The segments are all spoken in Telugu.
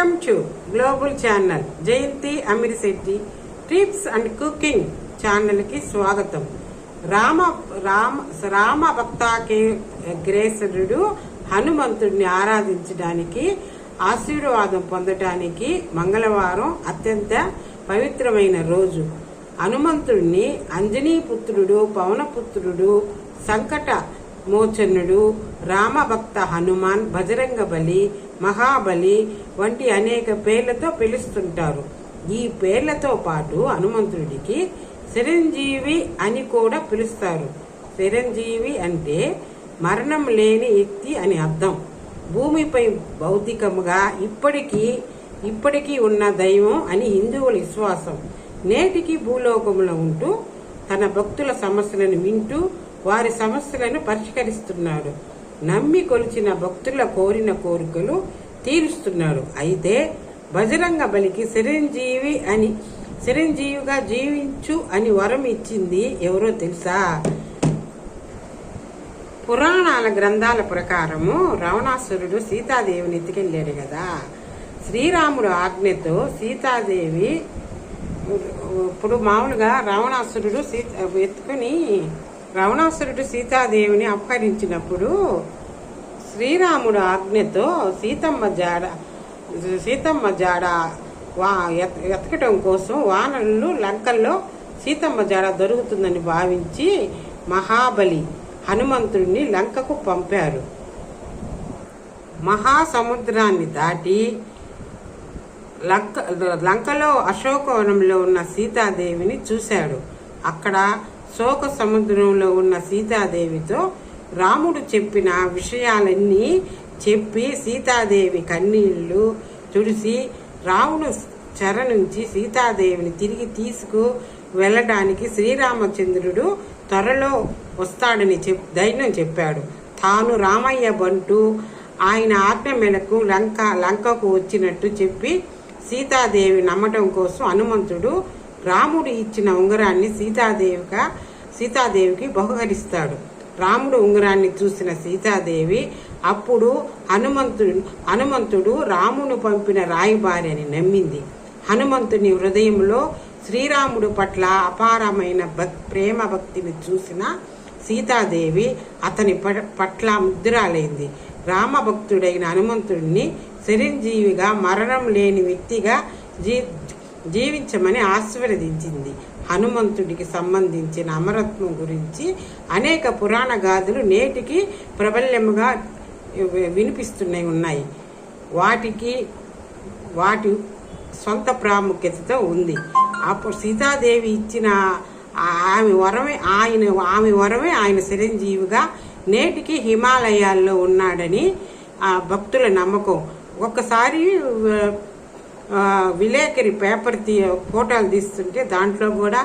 Welcome to Global Channel Jayanthi Amirishetti tips and cooking channel కి స్వాగతం. రామ భక్తాగ్రేసరుడు హనుమంతుడిని ఆరాధించడానికి ఆశీర్వాదం పొందటానికి మంగళవారం అత్యంత పవిత్రమైన రోజు. హనుమంతుడిని అంజనీపుత్రుడు, పవనపుత్రుడు, సంకట మోచనుడు, రామభక్త హనుమాన్, బజరంగ బలి, మహాబలి వంటి అనేక పేర్లతో పిలుస్తుంటారు. ఈ పేర్లతో పాటు హనుమంతుడికి చిరంజీవి అని కూడా పిలుస్తారు. చిరంజీవి అంటే మరణం లేని వ్యక్తి అని అర్థం. భూమిపై భౌతికముగా ఇప్పటికీ ఉన్న దైవం అని హిందువుల విశ్వాసం. నేటికి భూలోకంలో ఉంటూ తన భక్తుల సమస్యలను వింటూ వారి సమస్యలను పరిష్కరిస్తున్నాడు. నమ్మి కొలిచిన భక్తుల కోరిన కోరికలు తీరుస్తున్నాడు. అయితే బజరంగ బలికి చిరంజీవిగా జీవించు అని వరం ఇచ్చింది ఎవరో తెలుసా? పురాణాల గ్రంథాల ప్రకారము రావణాసురుడు సీతాదేవిని ఎత్తుకెళ్ళాడు కదా. శ్రీరాముడు ఆజ్ఞతో సీతాదేవి ఇప్పుడు మామూలుగా రావణాసురుడు సీతాదేవిని అపహరించినప్పుడు శ్రీరాముడు ఆజ్ఞతో సీతమ్మ జాడ ఎతకటం కోసం వానరులు లంకల్లో సీతమ్మ జాడ దొరుకుతుందని భావించి మహాబలి హనుమంతుడిని లంకకు పంపారు. మహాసముద్రాన్ని దాటి లంకలో అశోకవనంలో ఉన్న సీతాదేవిని చూశాడు. అక్కడ శోక సముద్రంలో ఉన్న సీతాదేవితో రాముడు చెప్పిన విషయాలన్నీ చెప్పి సీతాదేవి కన్నీళ్లు తుడిసి రాముడు చెర నుంచి సీతాదేవిని తిరిగి తీసుకు వెళ్ళడానికి శ్రీరామచంద్రుడు త్వరలో వస్తాడని ధైర్యం చెప్పాడు. తాను రామయ్య బంటూ ఆయన ఆజ్ఞ మేరకు లంకకు వచ్చినట్టు చెప్పి సీతాదేవి నమ్మటం కోసం హనుమంతుడు రాముడు ఇచ్చిన ఉంగరాన్ని సీతాదేవికి బహుకరిస్తాడు. రాముడు ఉంగరాన్ని చూసిన సీతాదేవి అప్పుడు హనుమంతుడు రామును పంపిన రాయబారి అని నమ్మింది. హనుమంతుని హృదయంలో శ్రీరాముడు పట్ల అపారమైన ప్రేమ భక్తిని చూసిన సీతాదేవి అతని పట్ల ముగ్ధురాలైంది. రామభక్తుడైన హనుమంతుడిని చిరంజీవిగా, మరణం లేని వ్యక్తిగా జీవించమని ఆశీర్వదించింది. హనుమంతుడికి సంబంధించిన అమరత్వం గురించి అనేక పురాణ గాథలు నేటికి ప్రబల్యముగా వినిపిస్తున్నాయి. వాటి సొంత ప్రాముఖ్యతతో ఉంది. అప్పుడు సీతాదేవి ఇచ్చిన ఆమె వరమే ఆయన చిరంజీవిగా నేటికి హిమాలయాల్లో ఉన్నాడని భక్తుల నమ్మకం. ఒక్కసారి విలేకరి పేపర్ ఫోటోలు తీస్తుంటే దాంట్లో కూడా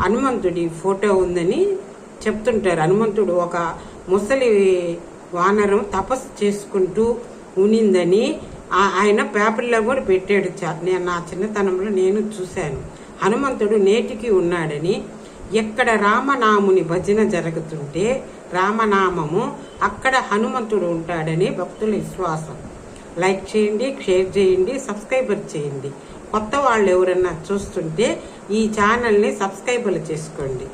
హనుమంతుడి ఫోటో ఉందని చెప్తుంటారు. హనుమంతుడు ఒక ముసలి వానరం తపస్సు చేసుకుంటూ ఉనిందని ఆయన పేపర్లో కూడా పెట్టాడు. నా చిన్నతనంలో నేను చూశాను. హనుమంతుడు నేటికి ఉన్నాడని, ఎక్కడ రామనాముని భజన జరుగుతుంటే రామనామము అక్కడ హనుమంతుడు ఉంటాడని భక్తుల విశ్వాసం. లైక్ చేయండి, షేర్ చేయండి, సబ్స్క్రైబర్ చేయండి. కొత్త వాళ్ళు ఎవరన్నా చూస్తుంటే ఈ ఛానల్ని సబ్స్క్రైబర్లు చేసుకోండి.